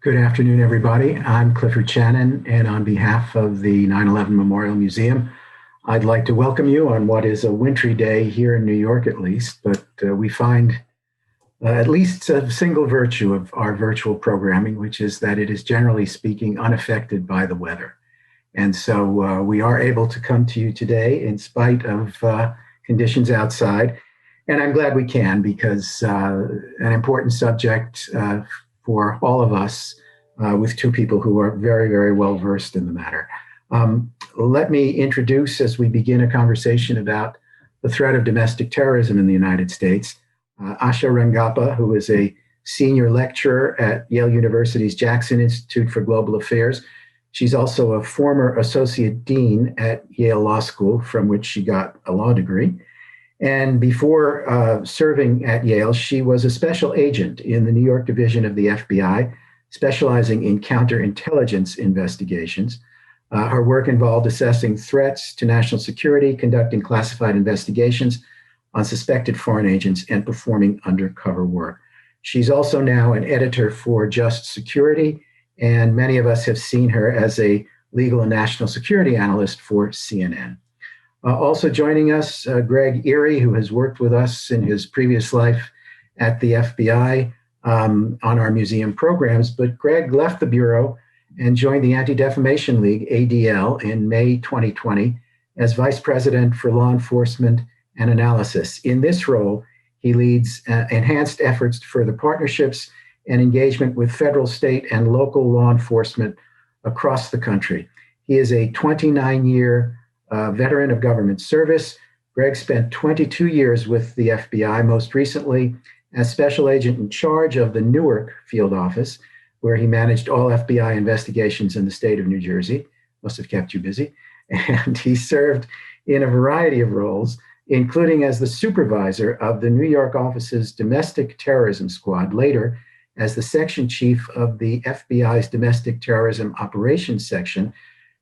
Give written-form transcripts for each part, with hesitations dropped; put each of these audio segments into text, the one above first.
Good afternoon, everybody. I'm Clifford Shannon, and on behalf of the 9/11 Memorial Museum, I'd like to welcome you on what is a wintry day here in New York, at least. But we find at least a single virtue of our virtual programming, which is that it is generally speaking unaffected by the weather. And so we are able to come to you today in spite of conditions outside. And I'm glad we can because an important subject for all of us with two people who are very, very well versed in the matter. Let me introduce, as we begin a conversation about the threat of domestic terrorism in the United States, Asha Rangappa, who is a senior lecturer at Yale University's Jackson Institute for Global Affairs. She's also a former associate dean at Yale Law School, from which she got a law degree. And before serving at Yale, she was a special agent in the New York division of the FBI, specializing in counterintelligence investigations. Her work involved assessing threats to national security, conducting classified investigations on suspected foreign agents, and performing undercover work. She's also now an editor for Just Security, and many of us have seen her as a legal and national security analyst for CNN. Also joining us, Greg Ehrie, who has worked with us in his previous life at the FBI on our museum programs. But Greg left the Bureau and joined the Anti-Defamation League, ADL, in May 2020 as Vice President for Law Enforcement and Analysis. In this role, he leads enhanced efforts to further partnerships and engagement with federal, state, and local law enforcement across the country. He is a 29-year veteran of government service. Greg spent 22 years with the FBI, most recently as special agent in charge of the Newark field office, where he managed all FBI investigations in the state of New Jersey. Must have kept you busy. And he served in a variety of roles, including as the supervisor of the New York office's domestic terrorism squad, later as the section chief of the FBI's domestic terrorism operations section,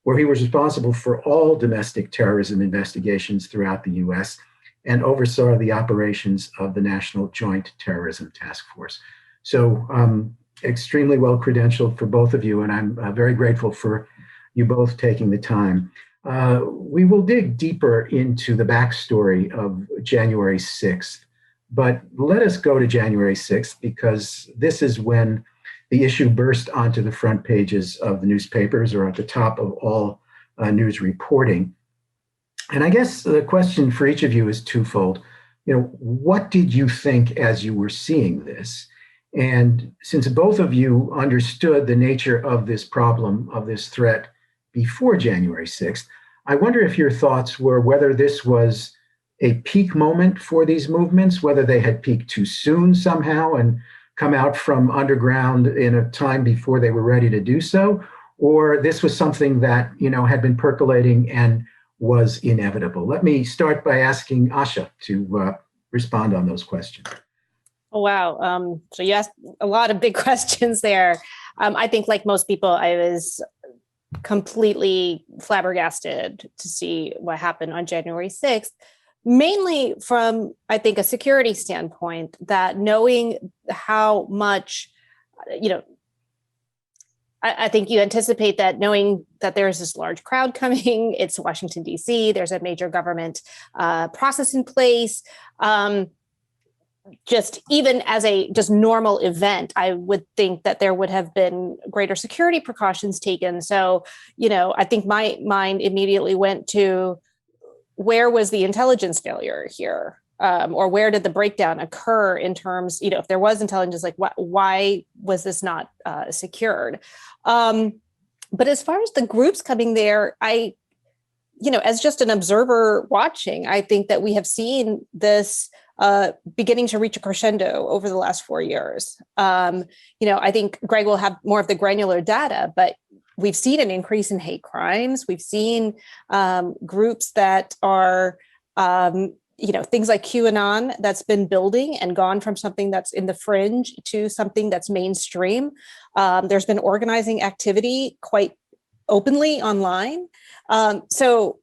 where he was responsible for all domestic terrorism investigations throughout the US and oversaw the operations of the National Joint Terrorism Task Force. So extremely well credentialed for both of you, and I'm very grateful for you both taking the time. We will dig deeper into the backstory of January 6th, but let us go to January 6th because this is when the issue burst onto the front pages of the newspapers or at the top of all news reporting. And I guess the question for each of you is twofold. What did you think as you were seeing this? And since both of you understood the nature of this problem, of this threat before January 6th, I wonder if your thoughts were whether this was a peak moment for these movements, whether they had peaked too soon somehow and come out from underground in a time before they were ready to do so, or this was something that had been percolating and was inevitable. Let me start by asking Asha to respond on those questions. Oh, wow. So you asked a lot of big questions there. I think like most people, I was completely flabbergasted to see what happened on January 6th. Mainly from, I think, a security standpoint, that knowing how much, I think you anticipate that knowing that there's this large crowd coming, it's Washington, D.C., there's a major government process in place. Just even as a just normal event, I would think that there would have been greater security precautions taken. So, I think my mind immediately went to, where was the intelligence failure here? Or where did the breakdown occur in terms, if there was intelligence, like why was this not secured? But as far as the groups coming there, as just an observer watching, I think that we have seen this beginning to reach a crescendo over the last 4 years. I think Greg will have more of the granular data, but we've seen an increase in hate crimes. We've seen groups that are, things like QAnon that's been building and gone from something that's in the fringe to something that's mainstream. There's been organizing activity quite openly online. So,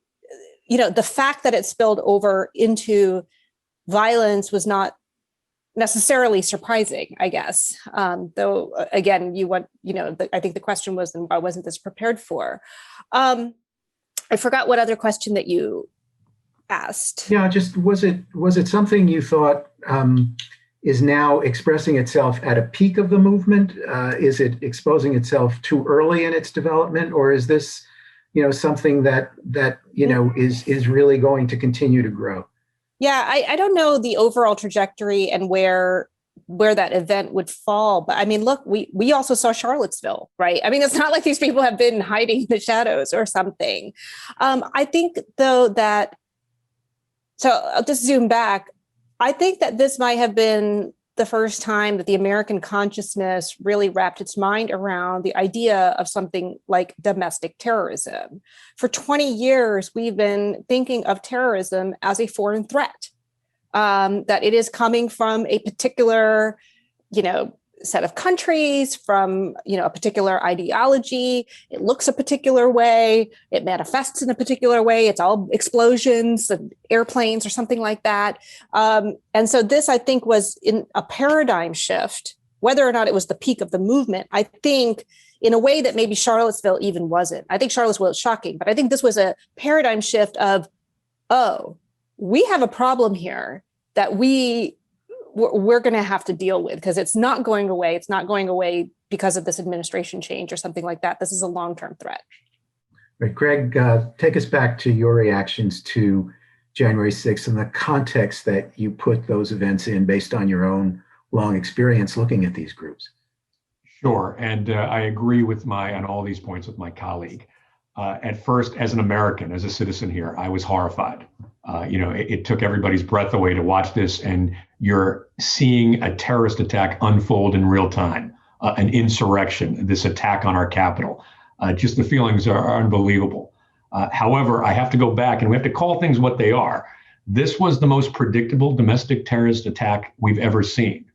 the fact that it spilled over into violence was not necessarily surprising, I guess. Though, again, I think the question was, then why wasn't this prepared for? I forgot what other question that you asked. Yeah, just was it something you thought is now expressing itself at a peak of the movement? Is it exposing itself too early in its development, or is this, something that is really going to continue to grow? Yeah, I don't know the overall trajectory and where that event would fall. But I mean, look, we also saw Charlottesville, right? I mean, it's not like these people have been hiding in the shadows or something. I think, though, so I'll just zoom back. I think that this might have been the first time that the American consciousness really wrapped its mind around the idea of something like domestic terrorism. For 20 years, we've been thinking of terrorism as a foreign threat, that it is coming from a particular, set of countries, from, a particular ideology. It looks a particular way. It manifests in a particular way. It's all explosions and airplanes or something like that. And so this, I think, was in a paradigm shift, whether or not it was the peak of the movement. I think in a way that maybe Charlottesville even wasn't. I think Charlottesville is shocking, but I think this was a paradigm shift of, oh, we have a problem here that we're going to have to deal with, because it's not going away. It's not going away because of this administration change or something like that. This is a long-term threat. Right. Greg, take us back to your reactions to January 6th and the context that you put those events in based on your own long experience looking at these groups. Sure. And I agree on all these points with my colleague. At first, as an American, as a citizen here, I was horrified. It took everybody's breath away to watch this, and you're seeing a terrorist attack unfold in real time, an insurrection, this attack on our capital. Just the feelings are unbelievable. However, I have to go back, and we have to call things what they are. This was the most predictable domestic terrorist attack we've ever seen.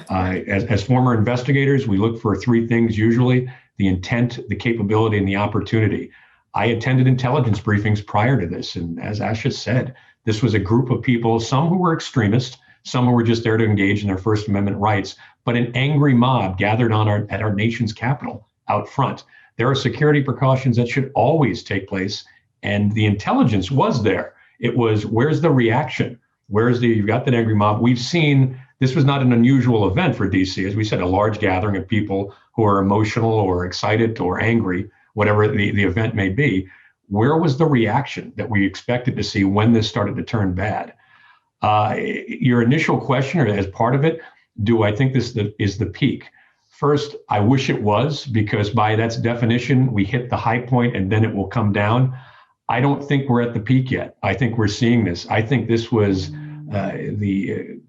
As former investigators, we look for three things usually: the intent, the capability, and the opportunity. I attended intelligence briefings prior to this, and as Asha said, this was a group of people, some who were extremists, some who were just there to engage in their First Amendment rights, but an angry mob gathered at our nation's capital out front. There are security precautions that should always take place, and the intelligence was there. It was, where's the reaction? You've got that angry mob. We've seen, this was not an unusual event for DC, as we said, a large gathering of people who are emotional or excited or angry, whatever the event may be. Where was the reaction that we expected to see when this started to turn bad? Your initial question, or as part of it, do I think this is the peak? First, I wish it was, because by that's definition, we hit the high point and then it will come down. I don't think we're at the peak yet. I think we're seeing this. I think this was the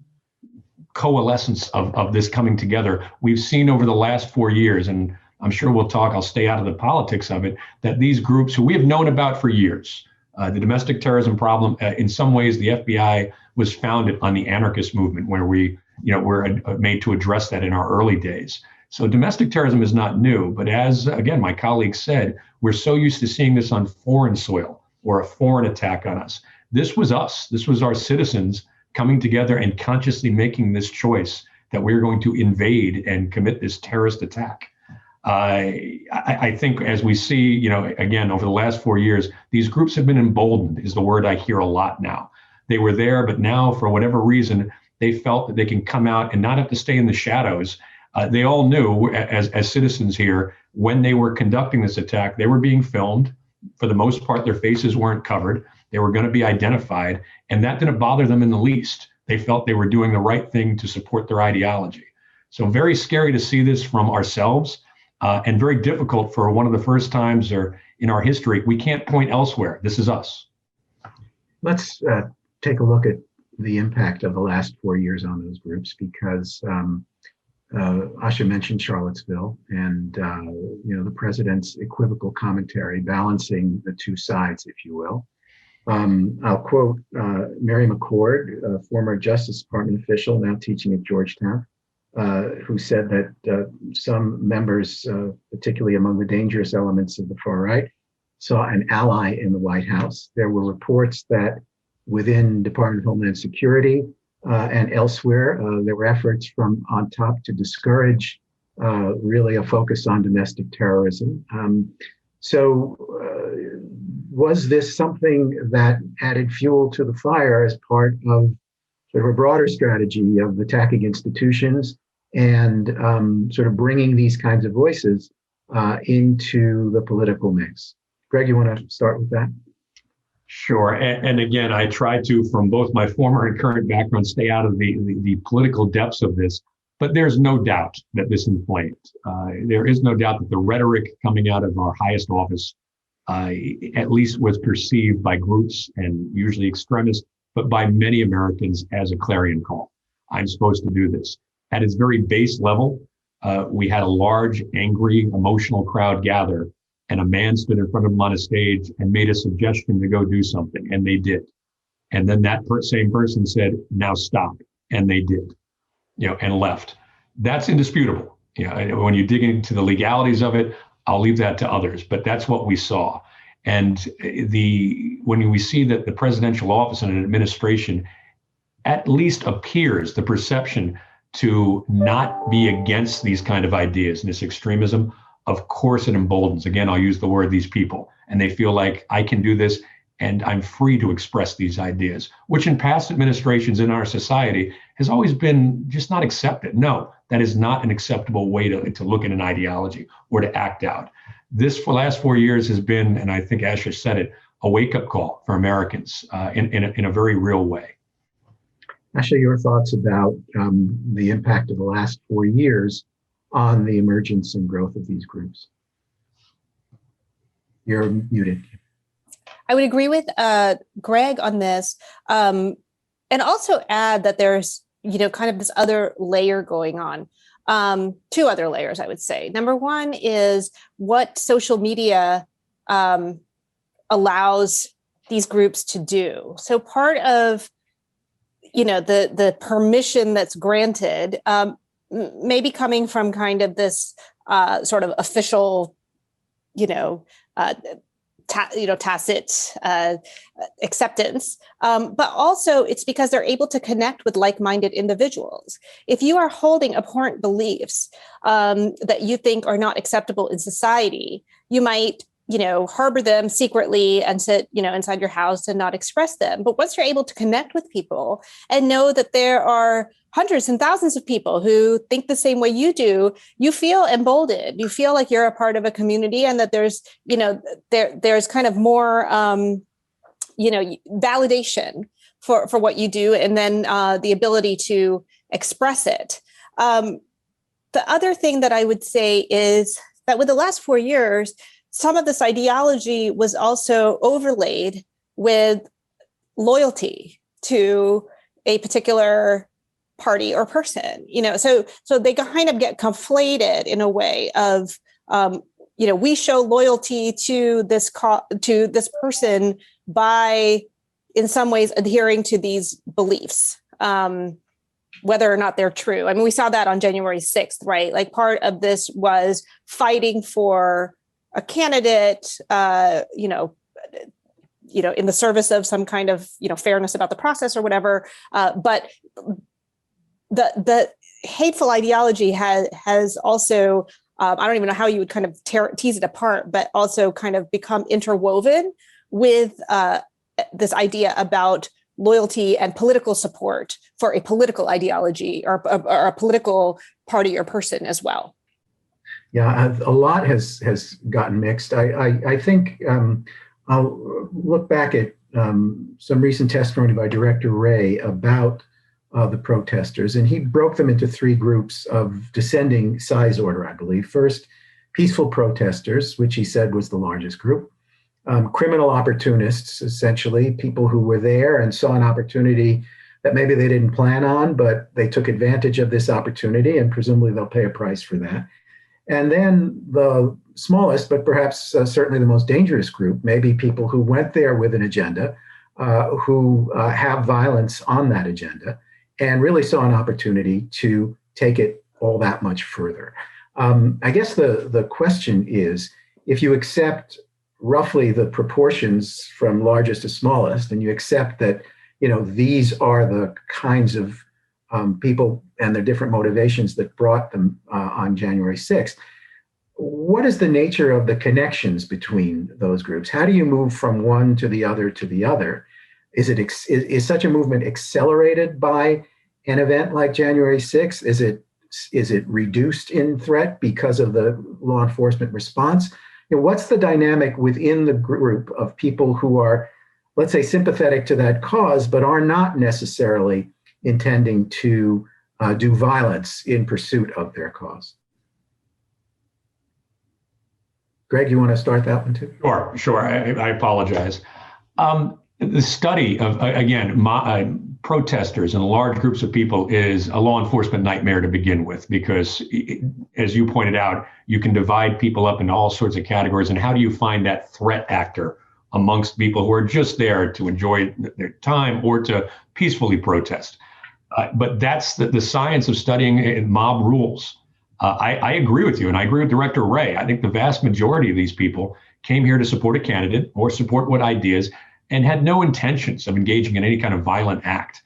coalescence of this coming together. We've seen over the last 4 years, and I'm sure I'll stay out of the politics of it, that these groups who we have known about for years, the domestic terrorism problem, in some ways, the FBI was founded on the anarchist movement, where we, were made to address that in our early days. So domestic terrorism is not new, but as, again, my colleague said, we're so used to seeing this on foreign soil or a foreign attack on us. This was us. This was our citizens coming together and consciously making this choice that we're going to invade and commit this terrorist attack. I think, as we see, again, over the last 4 years, these groups have been emboldened, is the word I hear a lot now. They were there, but now, for whatever reason, they felt that they can come out and not have to stay in the shadows. They all knew, as citizens here, when they were conducting this attack, they were being filmed. For the most part, their faces weren't covered. They were going to be identified, and that didn't bother them in the least. They felt they were doing the right thing to support their ideology. So very scary to see this from ourselves. And very difficult for one of the first times in our history. We can't point elsewhere. This is us. Let's take a look at the impact of the last 4 years on those groups, because Asha mentioned Charlottesville and the president's equivocal commentary, balancing the two sides, if you will. I'll quote Mary McCord, a former Justice Department official now teaching at Georgetown, who said that some members, particularly among the dangerous elements of the far right, saw an ally in the White House. There were reports that within Department of Homeland Security, and elsewhere. There were efforts from on top to discourage really a focus on domestic terrorism. So was this something that added fuel to the fire as part of sort of a broader strategy of attacking institutions and sort of bringing these kinds of voices into the political mix? Greg, you want to start with that? Sure. And again, I try to, from both my former and current background, stay out of the political depths of this. But there's no doubt that this inflamed. There is no doubt that the rhetoric coming out of our highest office, at least was perceived by groups and usually extremists, but by many Americans as a clarion call. I'm supposed to do this. At its very base level, we had a large, angry, emotional crowd gather, and a man stood in front of them on a stage and made a suggestion to go do something, and they did. And then that same person said, "Now stop," and they did, and left. That's indisputable. When you dig into the legalities of it, I'll leave that to others, but that's what we saw. And when we see that the presidential office and an administration at least appears, the perception to not be against these kind of ideas and this extremism, of course it emboldens. Again, I'll use the word "these people," and they feel like I can do this and I'm free to express these ideas, which in past administrations in our society has always been just not accepted. No, that is not an acceptable way to look at an ideology or to act out. This for the last 4 years has been, and I think Asha said it, a wake-up call for Americans in a very real way. Asha, your thoughts about the impact of the last 4 years on the emergence and growth of these groups? You're muted. I would agree with Greg on this, and also add that there's, kind of this other layer going on. 2 other layers, I would say. Number one is what social media allows these groups to do. So part of, the permission that's granted may be coming from kind of this sort of official, tacit acceptance, but also it's because they're able to connect with like-minded individuals. If you are holding abhorrent beliefs that you think are not acceptable in society, you might, harbor them secretly and sit, inside your house and not express them. But once you're able to connect with people and know that there are hundreds and thousands of people who think the same way you do, you feel emboldened. You feel like you're a part of a community and that there's, there's kind of more, validation for what you do, and then the ability to express it. The other thing that I would say is that with the last 4 years, some of this ideology was also overlaid with loyalty to a particular party or person, so they kind of get conflated in a way of, we show loyalty to this person by, in some ways, adhering to these beliefs, whether or not they're true. I mean, we saw that on January 6th, right? Like part of this was fighting for a candidate, in the service of some kind of, fairness about the process or whatever. But the hateful ideology has also, I don't even know how you would kind of tease it apart, but also kind of become interwoven with this idea about loyalty and political support for a political ideology or a political party or person as well. Yeah, a lot has gotten mixed. I think I'll look back at some recent testimony by Director Wray about the protesters, and he broke them into 3 groups of descending size order, I believe. First, peaceful protesters, which he said was the largest group. Criminal opportunists, essentially, people who were there and saw an opportunity that maybe they didn't plan on, but they took advantage of this opportunity, and presumably they'll pay a price for that. And then the smallest, but perhaps certainly the most dangerous group, maybe people who went there with an agenda, who have violence on that agenda, and really saw an opportunity to take it all that much further. I guess the question is, if you accept roughly the proportions from largest to smallest, and you accept that these are the kinds of people and their different motivations that brought them on January 6th. What is the nature of the connections between those groups? How do you move from one to the other to the other? Is such a movement accelerated by an event like January 6th? Is it reduced in threat because of the law enforcement response? What's the dynamic within the group of people who are, let's say, sympathetic to that cause, but are not necessarily intending to do violence in pursuit of their cause? Greg, you want to start that one too? Sure. I apologize. The study of, again, protesters and large groups of people is a law enforcement nightmare to begin with, because as you pointed out, you can divide people up into all sorts of categories. And how do you find that threat actor amongst people who are just there to enjoy their time or to peacefully protest? But that's the science of studying mob rules. I agree with you, and I agree with Director Wray. I think the vast majority of these people came here to support a candidate or support what ideas, and had no intentions of engaging in any kind of violent act.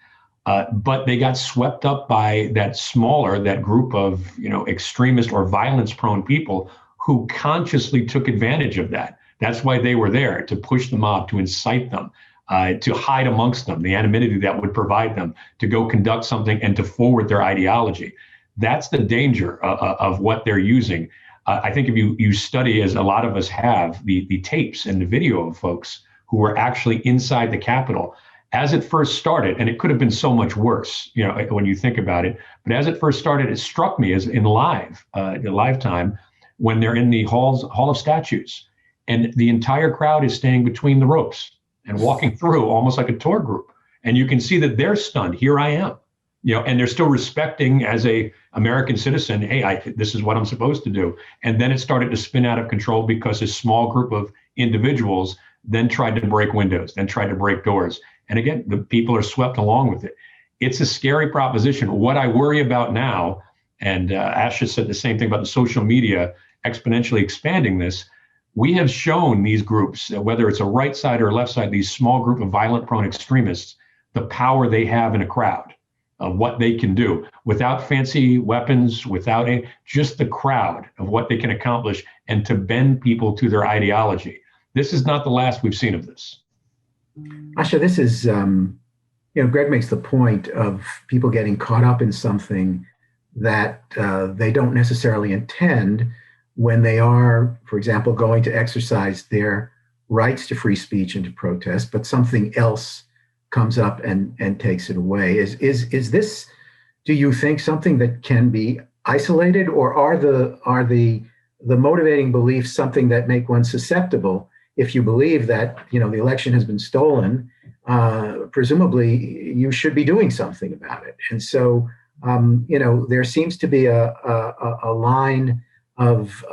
But they got swept up by that group of extremist or violence-prone people who consciously took advantage of that. That's why they were there, to push the mob, to incite them, to hide amongst them, the anonymity that would provide them, to go conduct something and to forward their ideology. That's the danger of what they're using. I think if you study, as a lot of us have, the tapes and the video of folks who were actually inside the Capitol as it first started, and it could have been so much worse, when you think about it. But as it first started, it struck me as in the live time, when they're in the Hall of Statues, and the entire crowd is staying between the ropes and walking through almost like a tour group. And you can see that they're stunned. Here I am, and they're still respecting, as a American citizen, hey, this is what I'm supposed to do. And then it started to spin out of control because a small group of individuals then tried to break windows, then tried to break doors. And again, the people are swept along with it. It's a scary proposition. What I worry about now, and Asha said the same thing about the social media exponentially expanding this, we have shown these groups, whether it's a right side or left side, these small group of violent-prone extremists, the power they have in a crowd, of what they can do without fancy weapons, without just the crowd of what they can accomplish, and to bend people to their ideology. This is not the last we've seen of this. Asha, this is, Greg makes the point of people getting caught up in something that they don't necessarily intend when they are, for example, going to exercise their rights to free speech and to protest, but something else comes up and takes it away. Is this, do you think, something that can be isolated, or are the motivating beliefs something that make one susceptible? If you believe that the election has been stolen, presumably you should be doing something about it. And so there seems to be a line of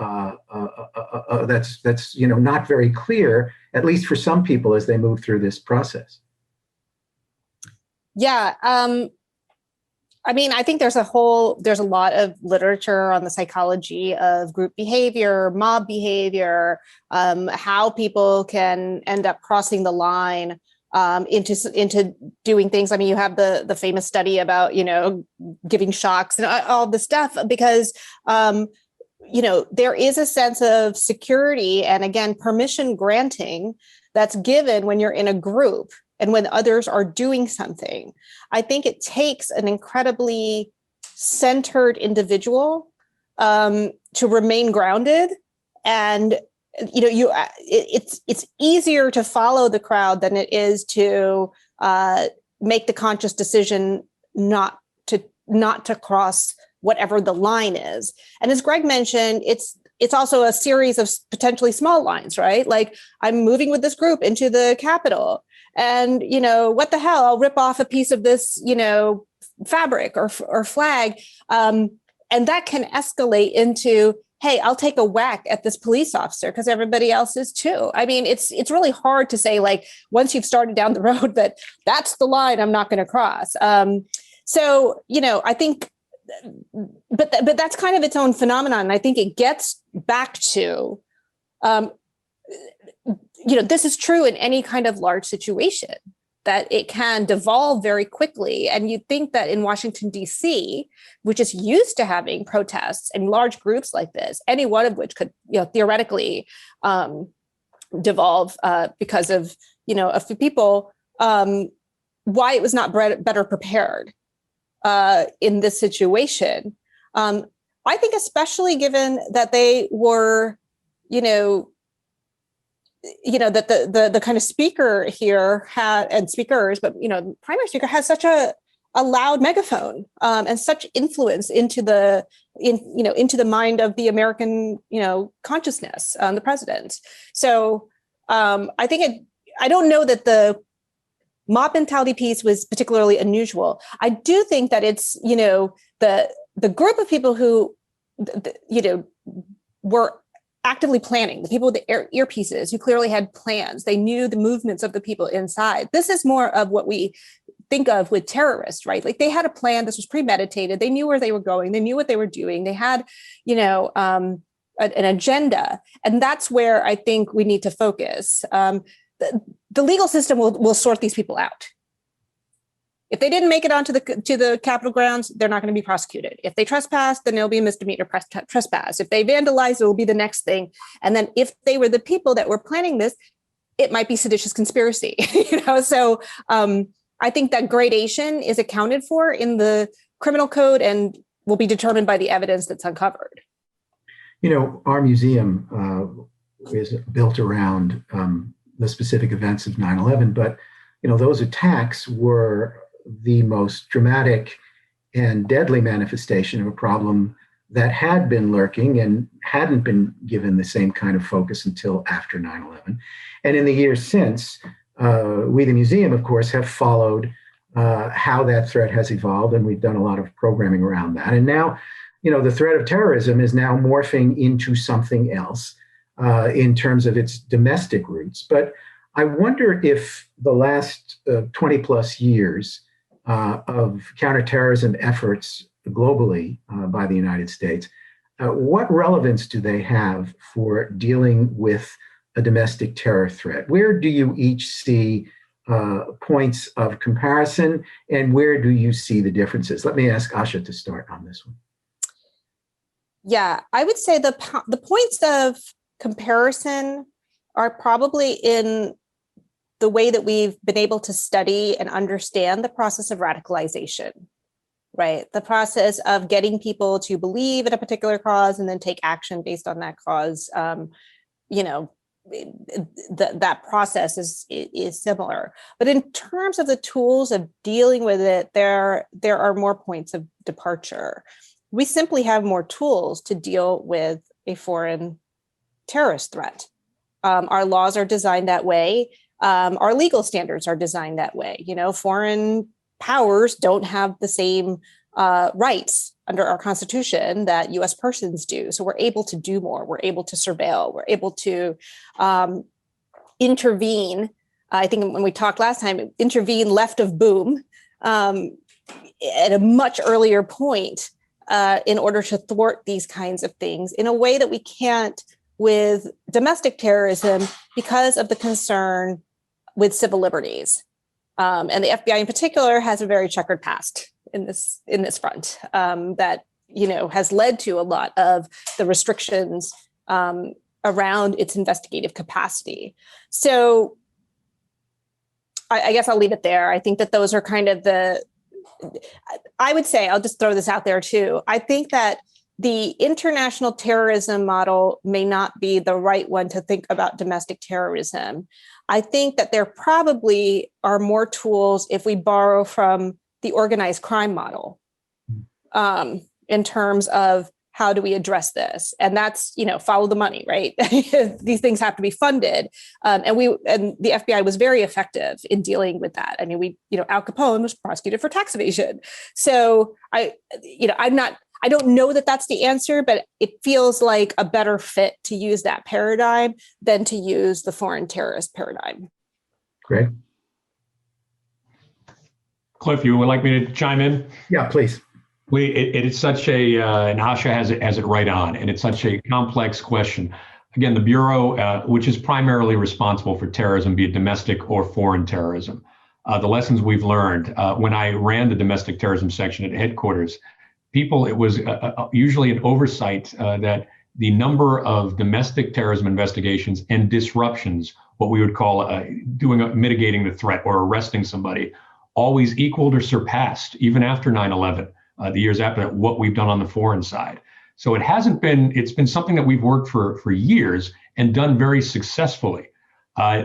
that's not very clear, at least for some people, as they move through this process. Yeah. I think there's a lot of literature on the psychology of group behavior, mob behavior, how people can end up crossing the line into doing things. You have the famous study about, giving shocks and all the stuff, because, there is a sense of security and, again, permission granting that's given when you're in a group and when others are doing something. I think it takes an incredibly centered individual to remain grounded, and it's easier to follow the crowd than it is to make the conscious decision not to cross whatever the line is. And as Greg mentioned, it's also a series of potentially small lines, right? Like, I'm moving with this group into the Capitol, and what the hell? I'll rip off a piece of this, fabric or flag, and that can escalate into, hey, I'll take a whack at this police officer because everybody else is too. It's really hard to say, like, once you've started down the road, that's the line I'm not going to cross. So I think, but that's kind of its own phenomenon. And I think it gets back to, this is true in any kind of large situation. that it can devolve very quickly. And you'd think that in Washington, D.C., which is used to having protests and large groups like this, any one of which could, theoretically devolve because of, a few people, why it was not better prepared in this situation. I think especially given that they were, that the kind of speaker here had, and speakers, but the primary speaker has such a loud megaphone and such influence into the mind of the American consciousness, the president. So I think I don't know that the mob mentality piece was particularly unusual. I do think that it's the group of people who were actively planning, the people with the earpieces who clearly had plans. They knew the movements of the people inside. This is more of what we think of with terrorists, right? Like they had a plan. This was premeditated. They knew where they were going. They knew what they were doing. They had, an agenda. And that's where I think we need to focus. The legal system will sort these people out. If they didn't make it onto the Capitol grounds, they're not going to be prosecuted. If they trespass, then it'll be a misdemeanor trespass. If they vandalize, it will be the next thing. And then if they were the people that were planning this, it might be seditious conspiracy. So I think that gradation is accounted for in the criminal code and will be determined by the evidence that's uncovered. Our museum is built around the specific events of 9/11, but those attacks were the most dramatic and deadly manifestation of a problem that had been lurking and hadn't been given the same kind of focus until after 9/11. And in the years since, we, the museum, of course, have followed how that threat has evolved, and we've done a lot of programming around that. And now, the threat of terrorism is now morphing into something else in terms of its domestic roots. But I wonder if the last 20 plus years of counterterrorism efforts globally by the United States, what relevance do they have for dealing with a domestic terror threat? Where do you each see points of comparison, and where do you see the differences? Let me ask Asha to start on this one. Yeah, I would say the points of comparison are probably in the way that we've been able to study and understand the process of radicalization, right? The process of getting people to believe in a particular cause and then take action based on that cause. That process is similar. But in terms of the tools of dealing with it, there are more points of departure. We simply have more tools to deal with a foreign terrorist threat. Our laws are designed that way. Our legal standards are designed that way. Foreign powers don't have the same rights under our Constitution that U.S. persons do. So we're able to do more. We're able to surveil. We're able to intervene. I think when we talked last time, intervene left of boom at a much earlier point in order to thwart these kinds of things in a way that we can't with domestic terrorism because of the concern with civil liberties. And the FBI in particular has a very checkered past in this front that has led to a lot of the restrictions around its investigative capacity. So I guess I'll leave it there. I think that those are kind of I would say, I'll just throw this out there too. I think that the international terrorism model may not be the right one to think about domestic terrorism. I think that there probably are more tools if we borrow from the organized crime model in terms of how do we address this? And that's, follow the money, right? These things have to be funded. And the FBI was very effective in dealing with that. I mean, Al Capone was prosecuted for tax evasion. So I don't know that that's the answer, but it feels like a better fit to use that paradigm than to use the foreign terrorist paradigm. Greg? Cliff, you would like me to chime in? Yeah, please. It is such and Asha has it right on, and it's such a complex question. Again, the Bureau, which is primarily responsible for terrorism, be it domestic or foreign terrorism, the lessons we've learned. When I ran the domestic terrorism section at headquarters, it was usually an oversight that the number of domestic terrorism investigations and disruptions, what we would call mitigating the threat or arresting somebody, always equaled or surpassed, even after 9/11, the years after that, what we've done on the foreign side. So it's been something that we've worked for years and done very successfully.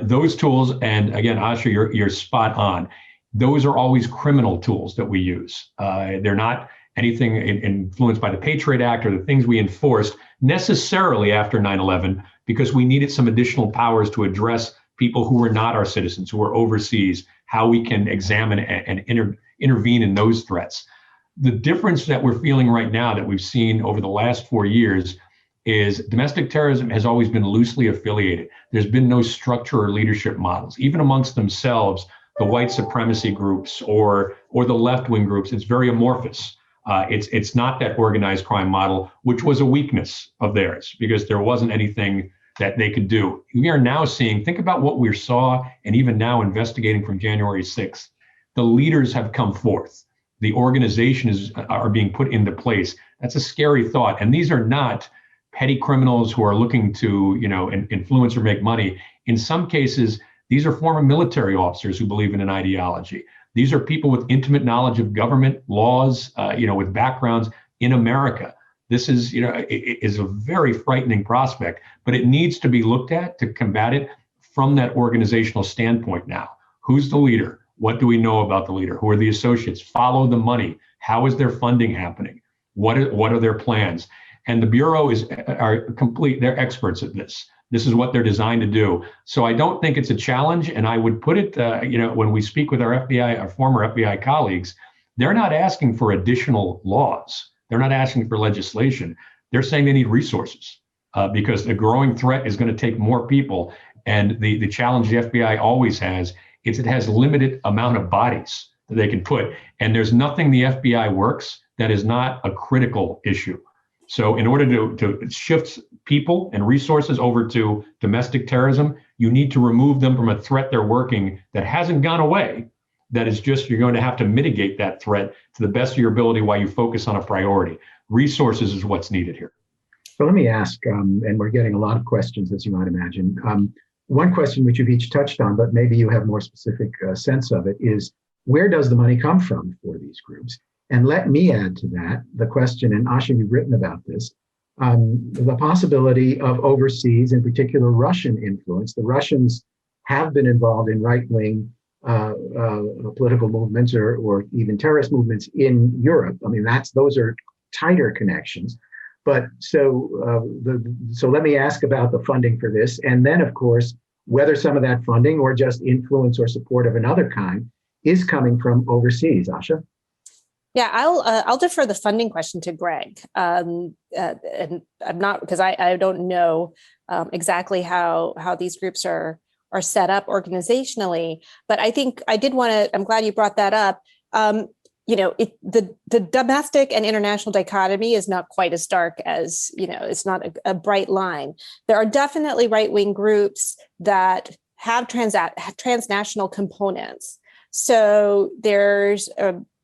Those tools, and again, Asha, you're spot on. Those are always criminal tools that we use. They're not anything influenced by the Patriot Act or the things we enforced necessarily after 9/11, because we needed some additional powers to address people who were not our citizens, who were overseas, how we can examine and intervene in those threats. The difference that we're feeling right now that we've seen over the last 4 years is domestic terrorism has always been loosely affiliated. There's been no structure or leadership models, even amongst themselves, the white supremacy groups or the left-wing groups. It's very amorphous. It's not that organized crime model, which was a weakness of theirs because there wasn't anything that they could do. We are now seeing, think about what we saw and even now investigating from January 6th. The leaders have come forth. The organizations are being put into place. That's a scary thought. And these are not petty criminals who are looking to, influence or make money. In some cases, these are former military officers who believe in an ideology. These are people with intimate knowledge of government laws, with backgrounds in America. This is, is a very frightening prospect, but it needs to be looked at to combat it from that organizational standpoint now. Who's the leader? What do we know about the leader? Who are the associates? Follow the money. How is their funding happening? What are their plans? And the Bureau they're experts at this. This is what they're designed to do. So I don't think it's a challenge. And I would put it, when we speak with our former FBI colleagues, they're not asking for additional laws. They're not asking for legislation. They're saying they need resources because a growing threat is going to take more people. And the challenge the FBI always has is it has limited amount of bodies that they can put. And there's nothing the FBI works that is not a critical issue. So in order to shift people and resources over to domestic terrorism, you need to remove them from a threat they're working that hasn't gone away. That is just, you're going to have to mitigate that threat to the best of your ability while you focus on a priority. Resources is what's needed here. So let me ask, and we're getting a lot of questions, as you might imagine. One question which you've each touched on, but maybe you have more specific sense of it, is where does the money come from for these groups? And let me add to that the question, and Asha, you've written about this, the possibility of overseas, in particular Russian influence. The Russians have been involved in right-wing political movements or even terrorist movements in Europe. I mean, those are tighter connections. But so let me ask about the funding for this, and then of course whether some of that funding or just influence or support of another kind is coming from overseas. Asha. Yeah, I'll defer the funding question to Greg, and I'm not, because I don't know exactly how these groups are set up organizationally. But I think I did want to. I'm glad you brought that up. The domestic and international dichotomy is not quite as stark as, it's not a bright line. There are definitely right-wing groups that have transnational components. So there's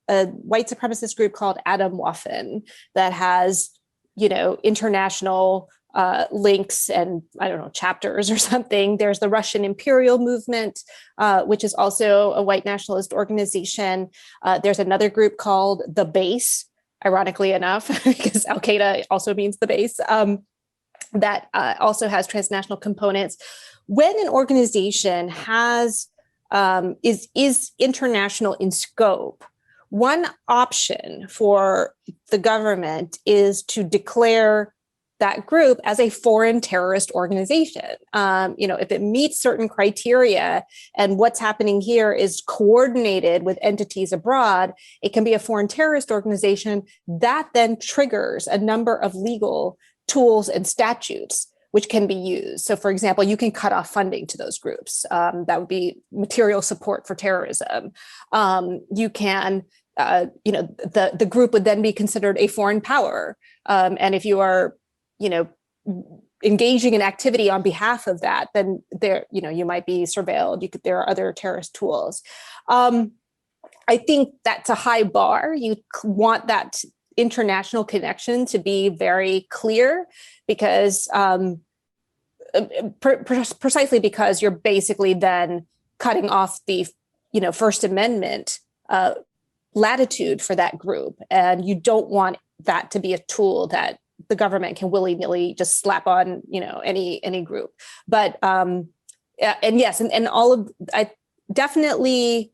a white supremacist group called Atomwaffen that has, international links and chapters or something. There's the Russian Imperial Movement, which is also a white nationalist organization. There's another group called the Base, ironically enough, because Al Qaeda also means the base, that also has transnational components. When an organization is international in scope, one option for the government is to declare that group as a foreign terrorist organization. If it meets certain criteria and what's happening here is coordinated with entities abroad, it can be a foreign terrorist organization that then triggers a number of legal tools and statutes which can be used. So for example, you can cut off funding to those groups. That would be material support for terrorism. You can, the group would then be considered a foreign power. And if you are, engaging in activity on behalf of that, then you might be surveilled. There are other terrorist tools. I think that's a high bar. You want that international connection to be very clear, because precisely because you're basically then cutting off the First Amendment latitude for that group, and you don't want that to be a tool that the government can willy-nilly just slap on any group. But and yes, and all of I definitely.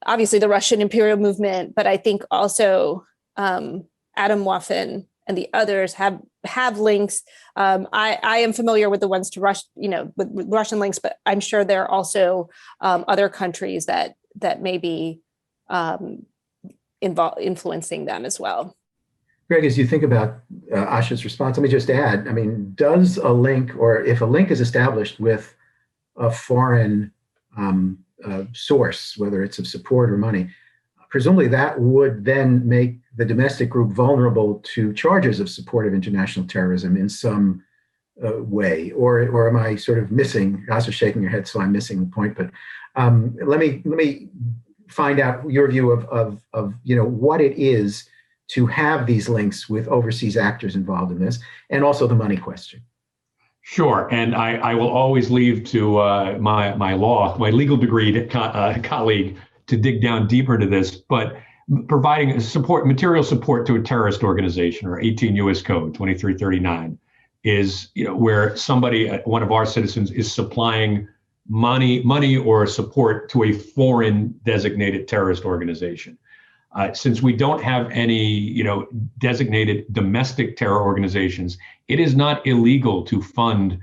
Obviously, the Russian imperial movement, but I think also Adam Waffen and the others have links. I am familiar with the ones to Russia, with Russian links, but I'm sure there are also other countries that may be influencing them as well. Greg, as you think about Asha's response, let me just add, I mean, does a link, or if a link is established with a foreign source, whether it's of support or money, presumably that would then make the domestic group vulnerable to charges of support of international terrorism in some way, or am I sort of missing? Asha's shaking your head, so I'm missing the point. But let me find out your view of what it is to have these links with overseas actors involved in this, and also the money question. Sure, and I will always leave to my legal degree colleague to dig down deeper into this. But providing material support to a terrorist organization, or 18 U.S. Code 2339, is where somebody, one of our citizens, is supplying money or support to a foreign designated terrorist organization. Since we don't have any, designated domestic terror organizations, it is not illegal to fund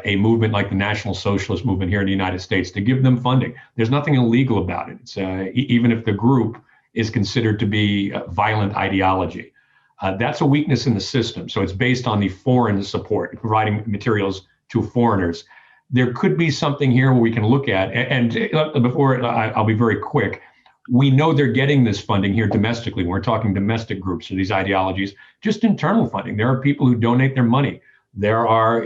a movement like the National Socialist Movement here in the United States, to give them funding. There's nothing illegal about it. It's even if the group is considered to be violent ideology. That's a weakness in the system. So it's based on the foreign support, providing materials to foreigners. There could be something here where we can look at, and before I'll be very quick. We know they're getting this funding here domestically. We're talking domestic groups or these ideologies, just internal funding. There are people who donate their money. There are,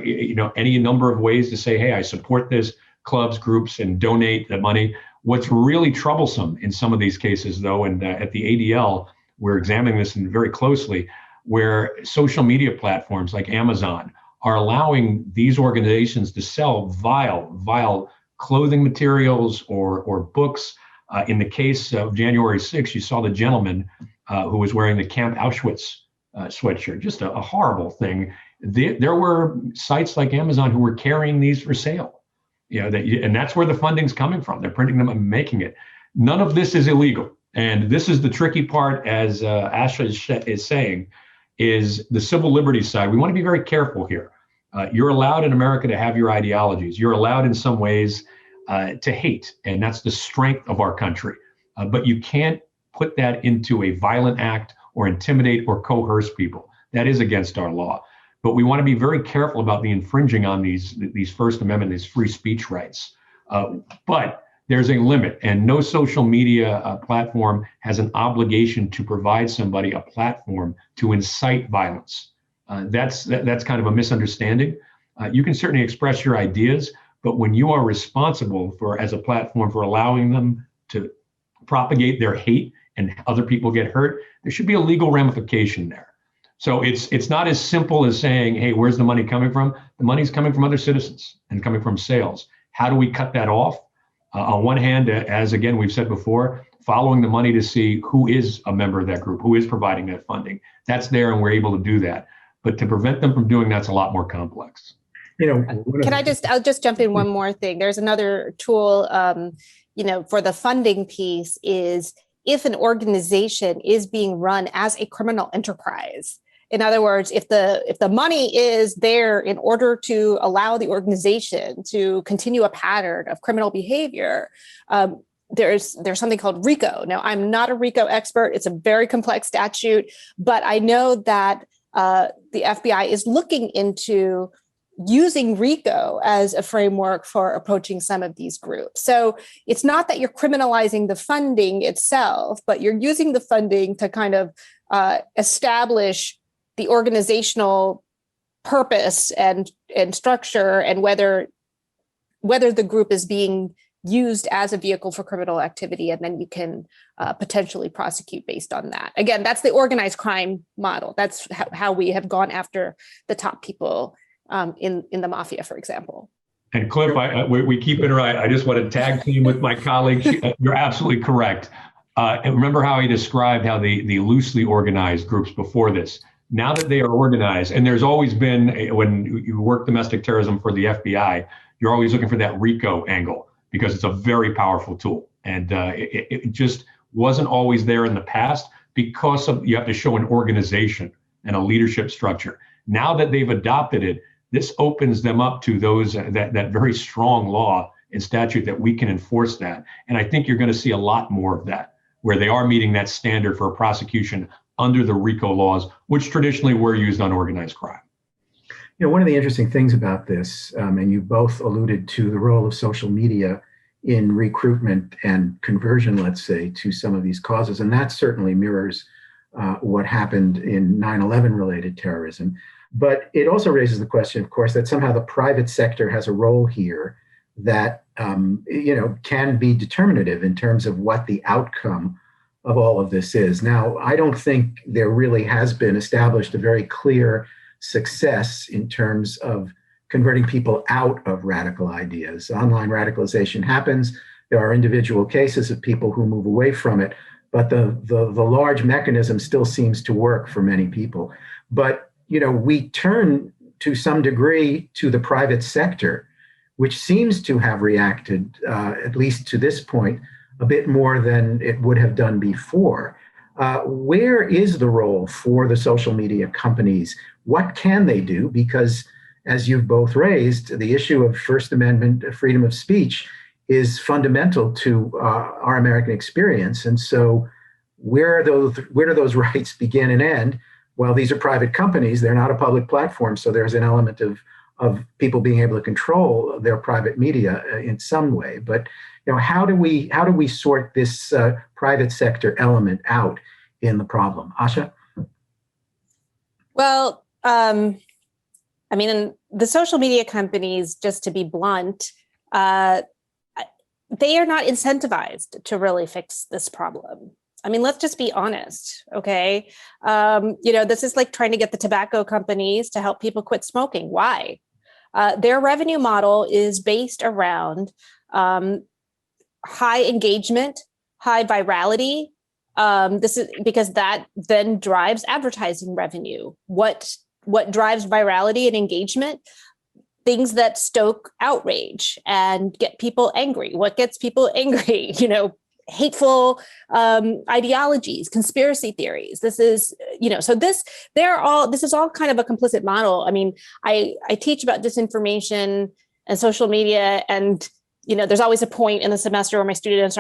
any number of ways to say, hey, I support this, clubs, groups, and donate the money. What's really troublesome in some of these cases, though, and at the ADL, we're examining this very closely, where social media platforms like Amazon are allowing these organizations to sell vile clothing materials or books. In the case of January 6th, you saw the gentleman who was wearing the Camp Auschwitz sweatshirt, just a horrible thing. There were sites like Amazon who were carrying these for sale. And that's where the funding's coming from. They're printing them and making it. None of this is illegal. And this is the tricky part, as Asha is saying, is the civil liberties side. We want to be very careful here. You're allowed in America to have your ideologies. You're allowed in some ways to hate, and that's the strength of our country. But you can't put that into a violent act or intimidate or coerce people. That is against our law. But we want to be very careful about the infringing on these First Amendment, these free speech rights. But there's a limit, and no social media platform has an obligation to provide somebody a platform to incite violence. That's kind of a misunderstanding. You can certainly express your ideas, but when you are responsible as a platform for allowing them to propagate their hate and other people get hurt, there should be a legal ramification there. So it's not as simple as saying, hey, where's the money coming from? The money's coming from other citizens and coming from sales. How do we cut that off? On one hand, as again, we've said before, following the money to see who is a member of that group, who is providing that funding. That's there, and we're able to do that. But to prevent them from doing that's a lot more complex. I'll just jump in one more thing. There's another tool, for the funding piece, is if an organization is being run as a criminal enterprise. In other words, if the money is there in order to allow the organization to continue a pattern of criminal behavior, there's something called RICO. Now, I'm not a RICO expert. It's a very complex statute, but I know that the FBI is looking into using RICO as a framework for approaching some of these groups. So it's not that you're criminalizing the funding itself, but you're using the funding to kind of establish the organizational purpose and structure, and whether the group is being used as a vehicle for criminal activity, and then you can potentially prosecute based on that. Again, that's the organized crime model. That's how we have gone after the top people in the mafia, for example. And Cliff, we keep it right. I just want to tag team with my colleague. You're absolutely correct. And remember how he described how the loosely organized groups before this, now that they are organized, and there's always been, when you work domestic terrorism for the FBI, you're always looking for that RICO angle, because it's a very powerful tool. And it just wasn't always there in the past because you have to show an organization and a leadership structure. Now that they've adopted it, this opens them up to those that very strong law and statute that we can enforce that. And I think you're going to see a lot more of that, where they are meeting that standard for a prosecution under the RICO laws, which traditionally were used on organized crime. One of the interesting things about this, and you both alluded to the role of social media in recruitment and conversion, let's say, to some of these causes, and that certainly mirrors what happened in 9/11 related terrorism. But it also raises the question, of course, that somehow the private sector has a role here that can be determinative in terms of what the outcome of all of this is. Now, I don't think there really has been established a very clear success in terms of converting people out of radical ideas. Online radicalization happens. There are individual cases of people who move away from it, but the large mechanism still seems to work for many people. But we turn to some degree to the private sector, which seems to have reacted, at least to this point, a bit more than it would have done before. Where is the role for the social media companies? What can they do? Because as you've both raised, the issue of First Amendment freedom of speech is fundamental to our American experience. And so where do those rights begin and end? Well, these are private companies. They're not a public platform. So there's an element of people being able to control their private media in some way. But how do we sort this private sector element out in the problem? Asha? Well, the social media companies, just to be blunt, they are not incentivized to really fix this problem. Let's just be honest, okay? This is like trying to get the tobacco companies to help people quit smoking. Why? Their revenue model is based around high engagement, high virality. This is because that then drives advertising revenue. What drives virality and engagement? Things that stoke outrage and get people angry. What gets people angry? Hateful ideologies, conspiracy theories. This is, this is all kind of a complicit model. I teach about disinformation and social media, and there's always a point in the semester where my students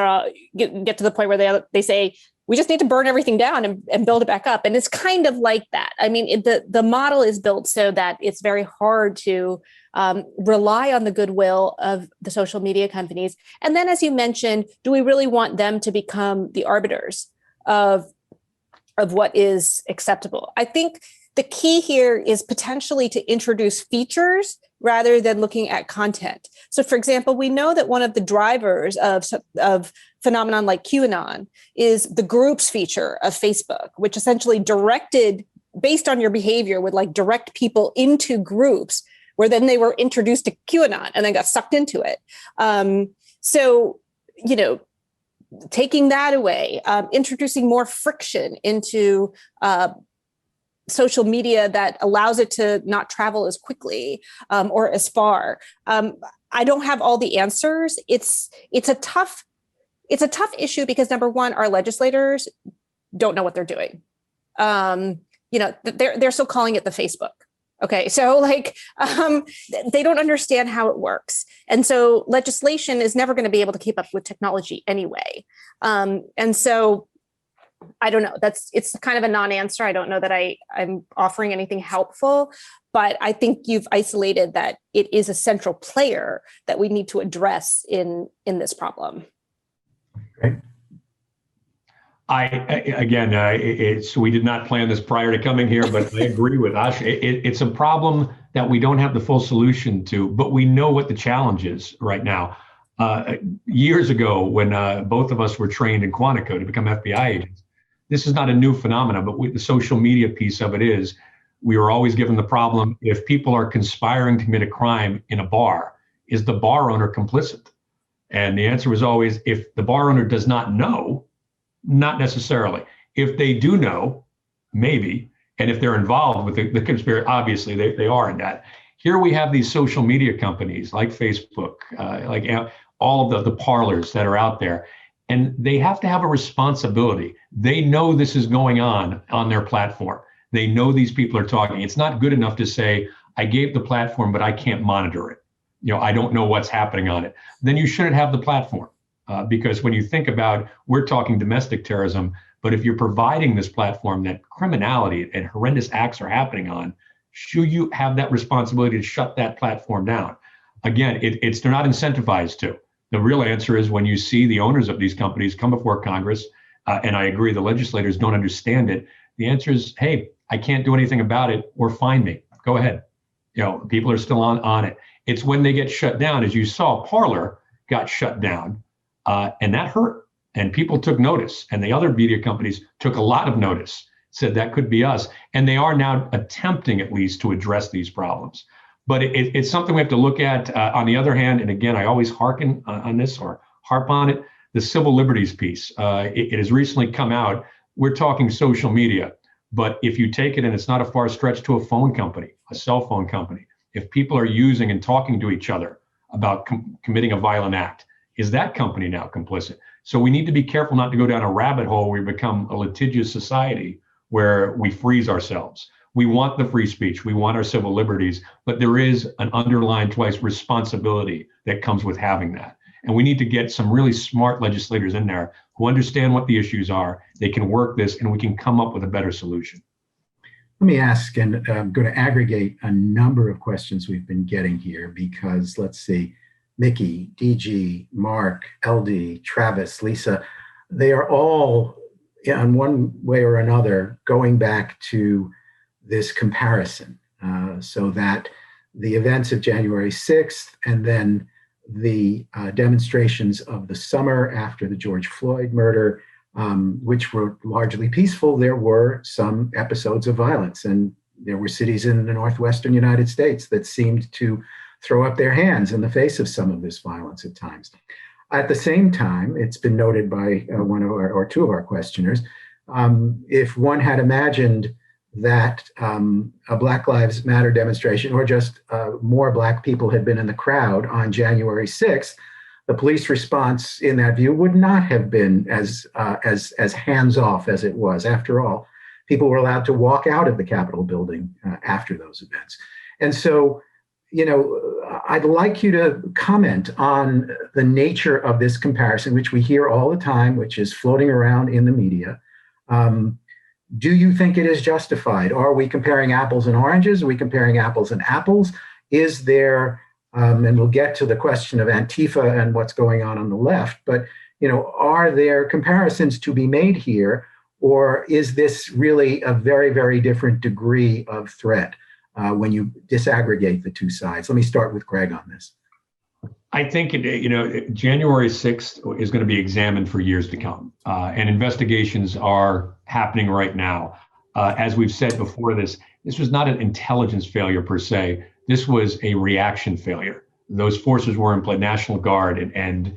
get to the point where they say, we just need to burn everything down and build it back up. And it's kind of like that. The model is built so that it's very hard to rely on the goodwill of the social media companies. And then, as you mentioned, do we really want them to become the arbiters of what is acceptable? I think the key here is potentially to introduce features rather than looking at content. So, for example, we know that one of the drivers of phenomenon like QAnon is the groups feature of Facebook, which essentially based on your behavior, would direct people into groups where then they were introduced to QAnon and then got sucked into it. Taking that away, introducing more friction into social media that allows it to not travel as quickly or as far. I don't have all the answers. It's a tough issue because, number one, our legislators don't know what they're doing. They're still calling it the Facebook. Okay, so they don't understand how it works. And so legislation is never going to be able to keep up with technology anyway. And so I don't know, it's kind of a non-answer. I don't know that I'm offering anything helpful, but I think you've isolated that it is a central player that we need to address in this problem. Great. We did not plan this prior to coming here, but I agree with Asha. It's a problem that we don't have the full solution to, but we know what the challenge is right now. Years ago, when both of us were trained in Quantico to become FBI agents, this is not a new phenomenon, but the social media piece of it is, we were always given the problem: if people are conspiring to commit a crime in a bar, is the bar owner complicit? And the answer was always, if the bar owner does not know, not necessarily. If they do know, maybe. And if they're involved with the conspiracy, obviously they are in that. Here we have these social media companies like Facebook, all of the parlors that are out there, and they have to have a responsibility. They know this is going on their platform. They know these people are talking. It's not good enough to say, I gave the platform, but I can't monitor it. I don't know what's happening on it. Then you shouldn't have the platform. Because when you think about, we're talking domestic terrorism, but if you're providing this platform that criminality and horrendous acts are happening on, should you have that responsibility to shut that platform down? Again, they're not incentivized to. The real answer is, when you see the owners of these companies come before Congress, and I agree the legislators don't understand it, the answer is, hey, I can't do anything about it, or fine me. Go ahead. People are still on it. It's when they get shut down, as you saw, Parler got shut down. And that hurt, and people took notice, and the other media companies took a lot of notice, said that could be us, and they are now attempting at least to address these problems. But it's something we have to look at. On the other hand, and again, I always harken on this or harp on it, the civil liberties piece. It has recently come out. We're talking social media, but if you take it, and it's not a far stretch to a phone company, a cell phone company, if people are using and talking to each other about committing a violent act, is that company now complicit? So we need to be careful not to go down a rabbit hole where we become a litigious society where we freeze ourselves. We want the free speech, we want our civil liberties, but there is an underlying responsibility that comes with having that. And we need to get some really smart legislators in there who understand what the issues are. They can work this, and we can come up with a better solution. Let me ask, and I'm going to aggregate a number of questions we've been getting here, because let's see, Mickey, DG, Mark, LD, Travis, Lisa, they are all, in one way or another, going back to this comparison, so that the events of January 6th and then the demonstrations of the summer after the George Floyd murder, which were largely peaceful, there were some episodes of violence, and there were cities in the northwestern United States that seemed to throw up their hands in the face of some of this violence at times. At the same time, it's been noted by one of our, or two of our questioners, if one had imagined that a Black Lives Matter demonstration, or just more Black people had been in the crowd on January 6th, the police response in that view would not have been as hands-off as it was. After all, people were allowed to walk out of the Capitol building after those events. And so, I'd like you to comment on the nature of this comparison, which we hear all the time, which is floating around in the media. Do you think it is justified? Are we comparing apples and oranges? Are we comparing apples and apples? Is there, and we'll get to the question of Antifa and what's going on the left, but are there comparisons to be made here, or is this really a very, very different degree of threat when you disaggregate the two sides? Let me start with Greg on this. I think, January 6th is going to be examined for years to come, and investigations are happening right now. As we've said before, this was not an intelligence failure per se. This was a reaction failure. Those forces were in place, National Guard and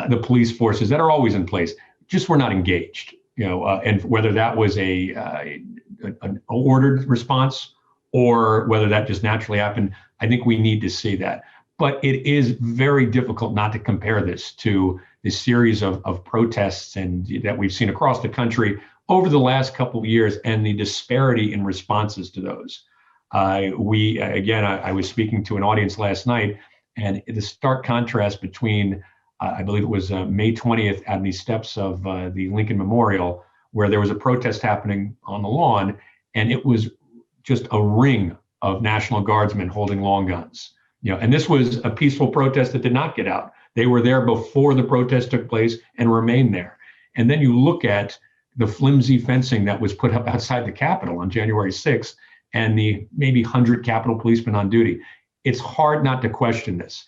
the police forces that are always in place, just were not engaged. And whether that was an ordered response or whether that just naturally happened, I think we need to see that. But it is very difficult not to compare this to the series of protests and that we've seen across the country over the last couple of years, and the disparity in responses to those. I was speaking to an audience last night, and the stark contrast between, I believe it was May 20th at the steps of the Lincoln Memorial, where there was a protest happening on the lawn, and it was just a ring of National Guardsmen holding long guns. And this was a peaceful protest that did not get out. They were there before the protest took place and remained there. And then you look at the flimsy fencing that was put up outside the Capitol on January 6th and the maybe 100 Capitol policemen on duty. It's hard not to question this.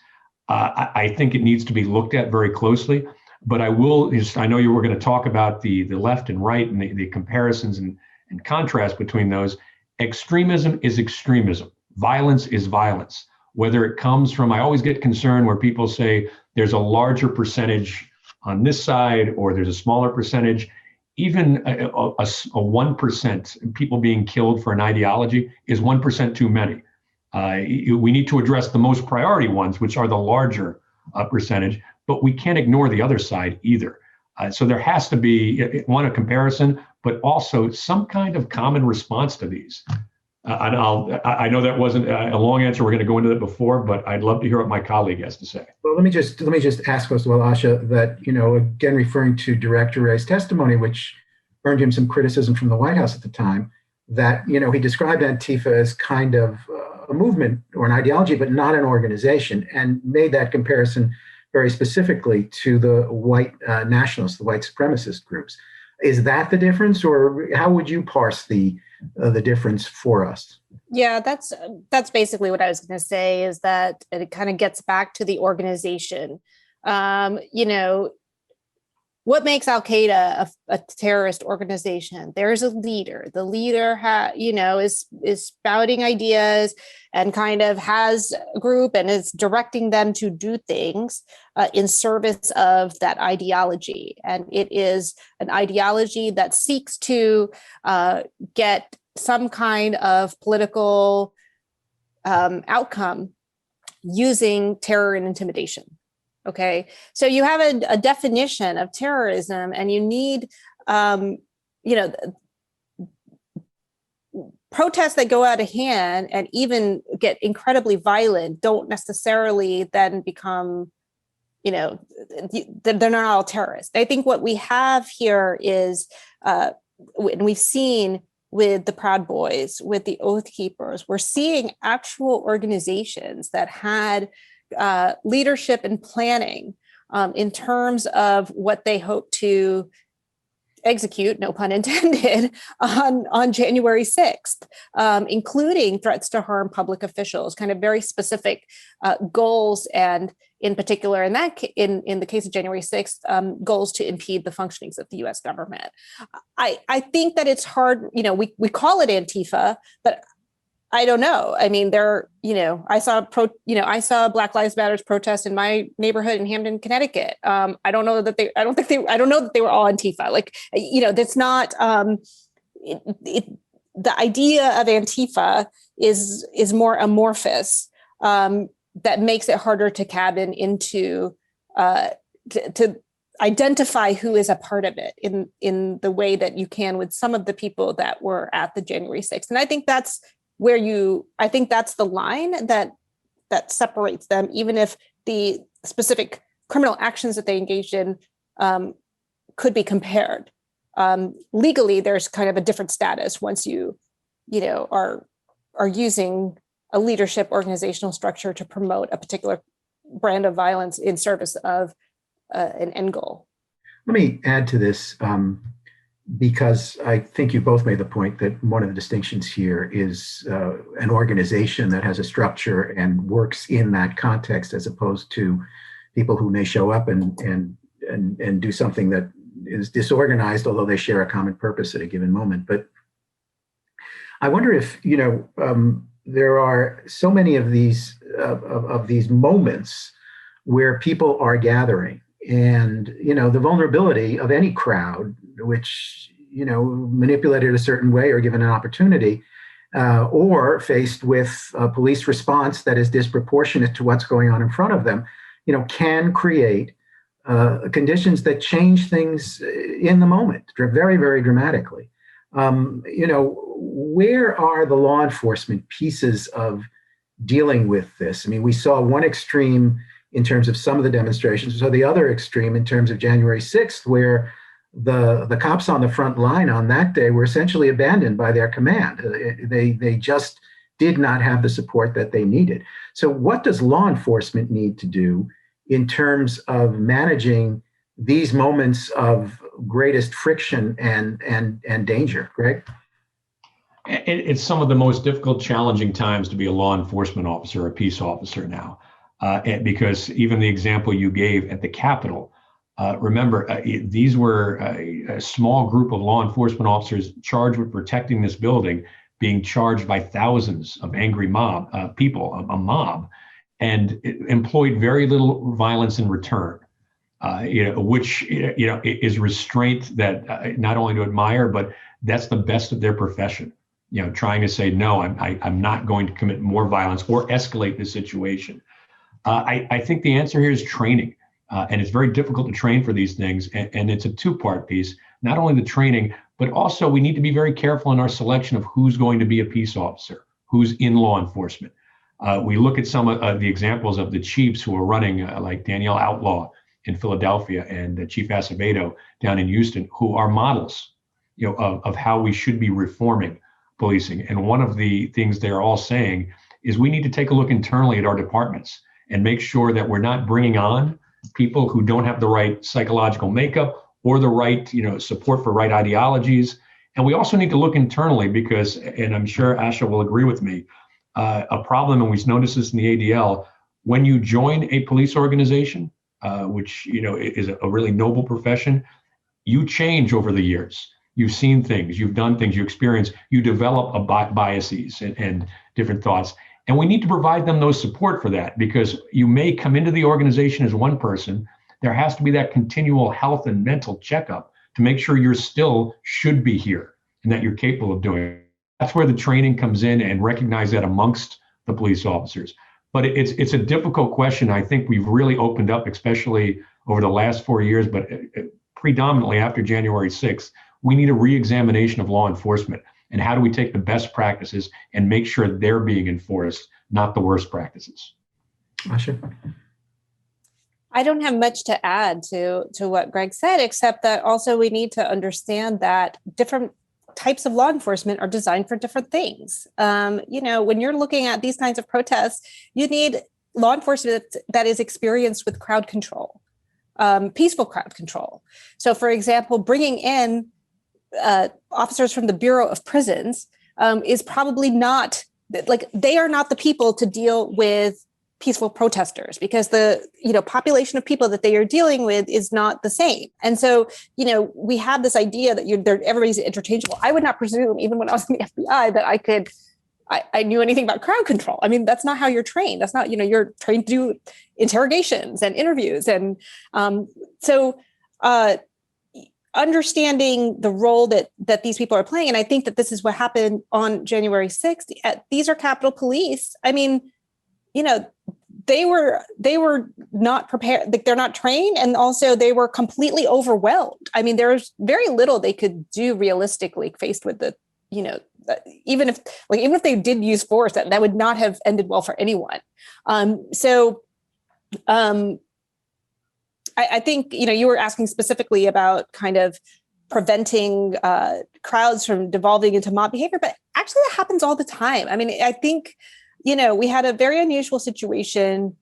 I think it needs to be looked at very closely, but I know you were going to talk about the left and right and the comparisons and contrast between those. Extremism is extremism. Violence is violence. Whether it comes from, I always get concerned where people say there's a larger percentage on this side or there's a smaller percentage. Even a 1% people being killed for an ideology is 1% too many. We need to address the most priority ones, which are the larger percentage, but we can't ignore the other side either. So there has to be, a comparison, but also some kind of common response to these. I know that wasn't a long answer. We're going to go into that before, but I'd love to hear what my colleague has to say. Well, let me just ask first of all, Asha, that, again, referring to Director Wray's testimony, which earned him some criticism from the White House at the time, that, he described Antifa as kind of a movement or an ideology, but not an organization, and made that comparison very specifically to the white nationalists, the white supremacist groups. Is that the difference, or how would you parse the difference for us? Yeah, that's basically what I was going to say, is that it kind of gets back to the organization. What makes Al-Qaeda a terrorist organization? There's a leader. The leader is spouting ideas and kind of has a group and is directing them to do things in service of that ideology. And it is an ideology that seeks to get some kind of political outcome using terror and intimidation. Okay, so you have a definition of terrorism, and you need, protests that go out of hand and even get incredibly violent don't necessarily then become, they're not all terrorists. I think what we have here is, and we've seen with the Proud Boys, with the Oath Keepers, we're seeing actual organizations that had leadership and planning in terms of what they hope to execute, no pun intended, on January 6th, including threats to harm public officials, kind of very specific goals, and in particular, in the case of January 6th, goals to impede the functionings of the U.S. government. I think that it's hard, we call it Antifa, but I don't know. I mean, I saw Black Lives Matter's protest in my neighborhood in Hamden, Connecticut. I don't know that they were all Antifa. That's not, the idea of Antifa is more amorphous, that makes it harder to cabin into, to identify who is a part of it in the way that you can with some of the people that were at the January 6th. And I think that's the line that separates them, even if the specific criminal actions that they engaged in could be compared. Legally, there's kind of a different status once you are using a leadership organizational structure to promote a particular brand of violence in service of an end goal. Let me add to this, because I think you both made the point that one of the distinctions here is an organization that has a structure and works in that context, as opposed to people who may show up and do something that is disorganized, although they share a common purpose at a given moment. But I wonder if there are so many of these moments where people are gathering, and the vulnerability of any crowd, which manipulated a certain way or given an opportunity, or faced with a police response that is disproportionate to what's going on in front of them, can create conditions that change things in the moment very, very dramatically. Where are the law enforcement pieces of dealing with this? I mean, we saw one extreme in terms of some of the demonstrations, we saw the other extreme in terms of January 6th, where the cops on the front line on that day were essentially abandoned by their command. They just did not have the support that they needed. So what does law enforcement need to do in terms of managing these moments of greatest friction and danger? Greg? It's some of the most difficult, challenging times to be a law enforcement officer, a peace officer now, because even the example you gave at the Capitol, remember, these were a small group of law enforcement officers charged with protecting this building, being charged by thousands of angry people, a mob, and employed very little violence in return. Which is restraint that not only to admire, but that's the best of their profession. Trying to say no, I'm not going to commit more violence or escalate the situation. I think the answer here is training, and it's very difficult to train for these things. And it's a two-part piece. Not only the training, but also we need to be very careful in our selection of who's going to be a peace officer, who's in law enforcement. We look at some of the examples of the chiefs who are running, like Danielle Outlaw in Philadelphia and Chief Acevedo down in Houston, who are models, of how we should be reforming policing. And one of the things they're all saying is we need to take a look internally at our departments and make sure that we're not bringing on people who don't have the right psychological makeup or the right, support for right ideologies. And we also need to look internally because, and I'm sure Asha will agree with me, a problem, and we've noticed this in the ADL, when you join a police organization, which is a really noble profession, you change over the years. You've seen things, you've done things, you experience, you develop biases and different thoughts. And we need to provide them those support for that, because you may come into the organization as one person. There has to be that continual health and mental checkup to make sure you're still should be here and that you're capable of doing it. That's where the training comes in, and recognize that amongst the police officers. But it's a difficult question. I think we've really opened up, especially over the last 4 years, but predominantly after January 6th, we need a re-examination of law enforcement. And how do we take the best practices and make sure they're being enforced, not the worst practices? Asha? I don't have much to add to what Greg said, except that also we need to understand that different types of law enforcement are designed for different things. When you're looking at these kinds of protests, you need law enforcement that is experienced with crowd control, peaceful crowd control. So, for example, bringing in officers from the Bureau of Prisons is probably not, they are not the people to deal with peaceful protesters, because the population of people that they are dealing with is not the same. And so, we have this idea that everybody's interchangeable. I would not presume, even when I was in the FBI, that I knew anything about crowd control. I mean, that's not how you're trained. That's not, you're trained to do interrogations and interviews. And understanding the role that these people are playing. And I think that this is what happened on January 6th. These are Capitol Police. I mean, they were not prepared. They're not trained. And also they were completely overwhelmed. I mean, there's very little they could do realistically faced with the, even if they did use force, that would not have ended well for anyone. I think, you were asking specifically about kind of preventing crowds from devolving into mob behavior, but actually that happens all the time. I mean, I think, we had a very unusual situation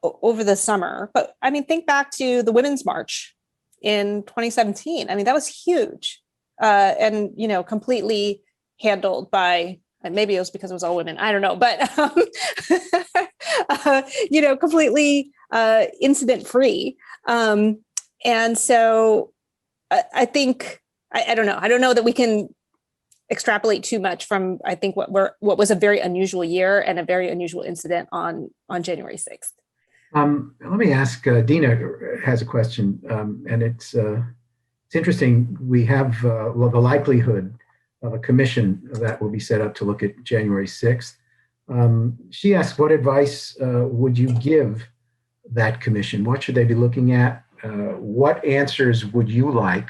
over the summer, but I mean, think back to the Women's March in 2017. I mean, that was huge and, completely handled by, and maybe it was because it was all women, I don't know, but, completely incident free. And so I think, I don't know. I don't know that we can extrapolate too much from, I think, what was a very unusual year and a very unusual incident on January 6th. Let me ask, Dina has a question, and it's interesting. We have the likelihood of a commission that will be set up to look at January 6th. She asked, what advice would you give that commission? What should they be looking at? What answers would you like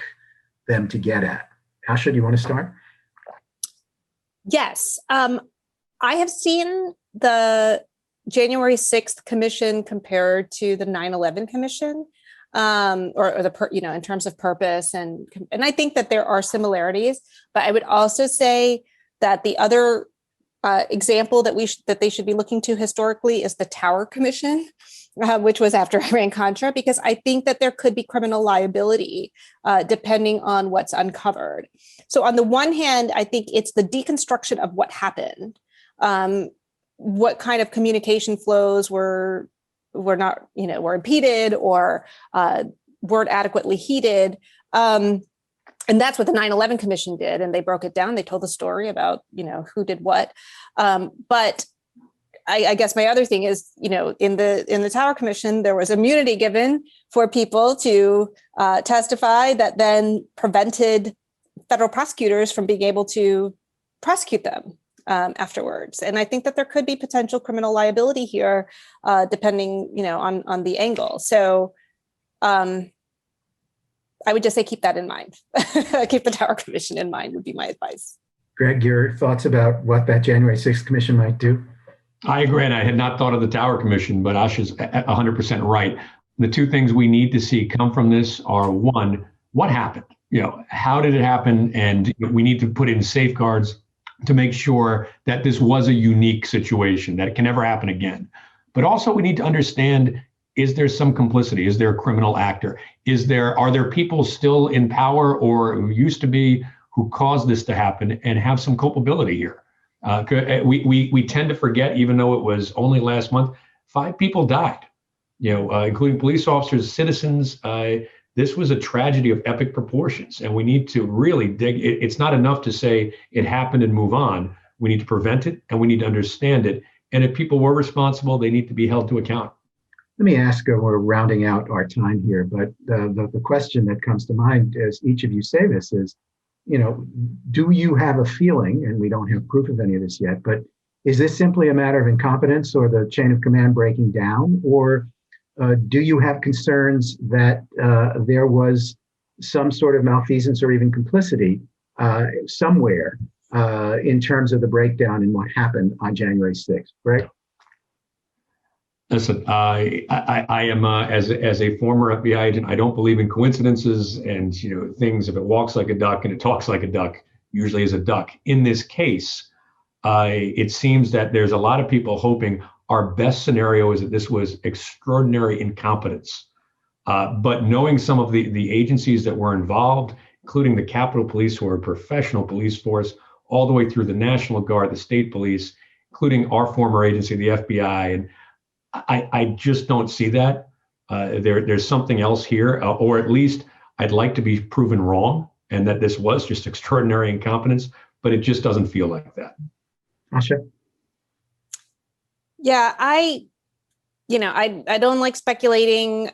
them to get at? Asha, do you want to start? Yes. I have seen the January 6th commission compared to the 9/11 commission, or the, in terms of purpose. And I think that there are similarities, but I would also say that the other example that they should be looking to historically is the Tower Commission, which was after Iran-Contra, because I think that there could be criminal liability depending on what's uncovered. So on the one hand, I think it's the deconstruction of what happened. What kind of communication flows were impeded or weren't adequately heeded. And that's what the 9/11 Commission did. And they broke it down. They told the story about, who did what. But I guess my other thing is, in the Tower Commission, there was immunity given for people to testify that then prevented federal prosecutors from being able to prosecute them afterwards. And I think that there could be potential criminal liability here, depending, on the angle. So I would just say keep that in mind. Keep the Tower Commission in mind would be my advice. Greg, your thoughts about what that January 6th commission might do? I agree, and I had not thought of the Tower Commission, but Asha's 100% right. The two things we need to see come from this are, one, what happened? How did it happen? And we need to put in safeguards to make sure that this was a unique situation, that it can never happen again. But also we need to understand, is there some complicity? Is there a criminal actor? Are there people still in power or who used to be who caused this to happen and have some culpability here? We tend to forget, even though it was only last month, 5 people died, including police officers, citizens. This was a tragedy of epic proportions, and we need to really dig. It's not enough to say it happened and move on. We need to prevent it, and we need to understand it. And if people were responsible, they need to be held to account. Let me ask, we're rounding out our time here, but the question that comes to mind as each of you say this is, do you have a feeling, and we don't have proof of any of this yet, but is this simply a matter of incompetence or the chain of command breaking down? Or do you have concerns that there was some sort of malfeasance or even complicity somewhere in terms of the breakdown in what happened on January 6th? Greg? Listen, I am as a former FBI agent, I don't believe in coincidences and things. If it walks like a duck and it talks like a duck, usually is a duck. In this case, it seems that there's a lot of people hoping our best scenario is that this was extraordinary incompetence. But knowing some of the agencies that were involved, including the Capitol Police, who are a professional police force, all the way through the National Guard, the state police, including our former agency, the FBI, and I just don't see that. There's something else here, or at least I'd like to be proven wrong and that this was just extraordinary incompetence, but it just doesn't feel like that. Asha? Yeah, I don't like speculating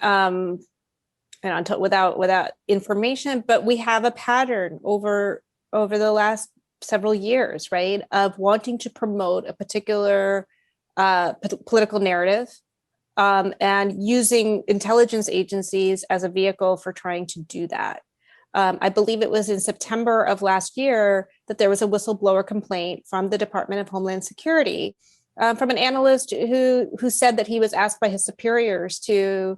without information, but we have a pattern over the last several years, right, of wanting to promote a particular political narrative and using intelligence agencies as a vehicle for trying to do that. I believe it was in September of last year that there was a whistleblower complaint from the Department of Homeland Security from an analyst who said that he was asked by his superiors to,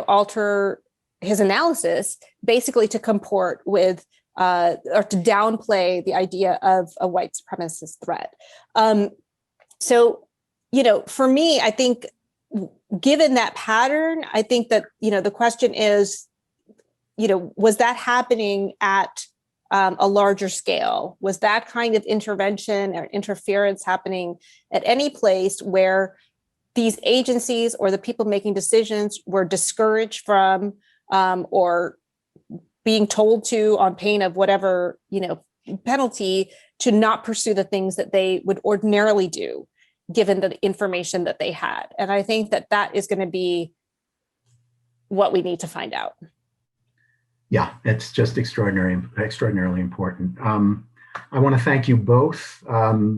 alter his analysis, basically to comport with or to downplay the idea of a white supremacist threat. So, for me, I think given that pattern, I think that, the question is, was that happening at a larger scale? Was that kind of intervention or interference happening at any place where these agencies or the people making decisions were discouraged from or being told to, on pain of whatever, penalty, to not pursue the things that they would ordinarily do, given the information that they had? And I think that is going to be what we need to find out. Yeah, it's just extraordinarily important. I want to thank you both.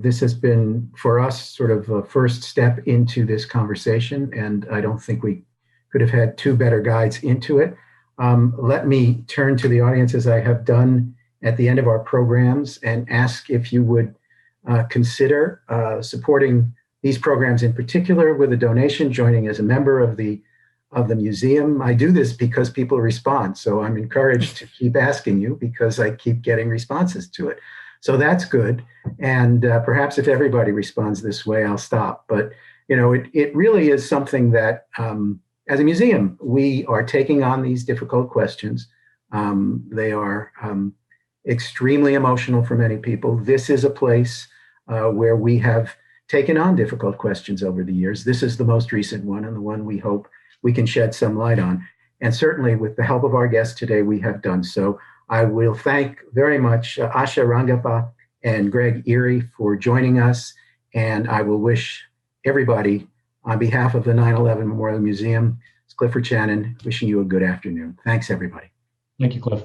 This has been, for us, sort of a first step into this conversation, and I don't think we could have had two better guides into it. Let me turn to the audience, as I have done at the end of our programs, and ask if you would consider supporting these programs in particular with a donation, joining as a member of the museum. I do this because people respond, so I'm encouraged to keep asking you because I keep getting responses to it. So that's good. And perhaps if everybody responds this way, I'll stop. But, it really is something that, as a museum, we are taking on these difficult questions. They are extremely emotional for many people. This is a place where we have taken on difficult questions over the years. This is the most recent one, and the one we hope we can shed some light on. And certainly with the help of our guests today, we have done so. I will thank very much Asha Rangappa and Greg Ehrie for joining us. And I will wish everybody, on behalf of the 9/11 Memorial Museum, it's Clifford Shannon, wishing you a good afternoon. Thanks, everybody. Thank you, Cliff.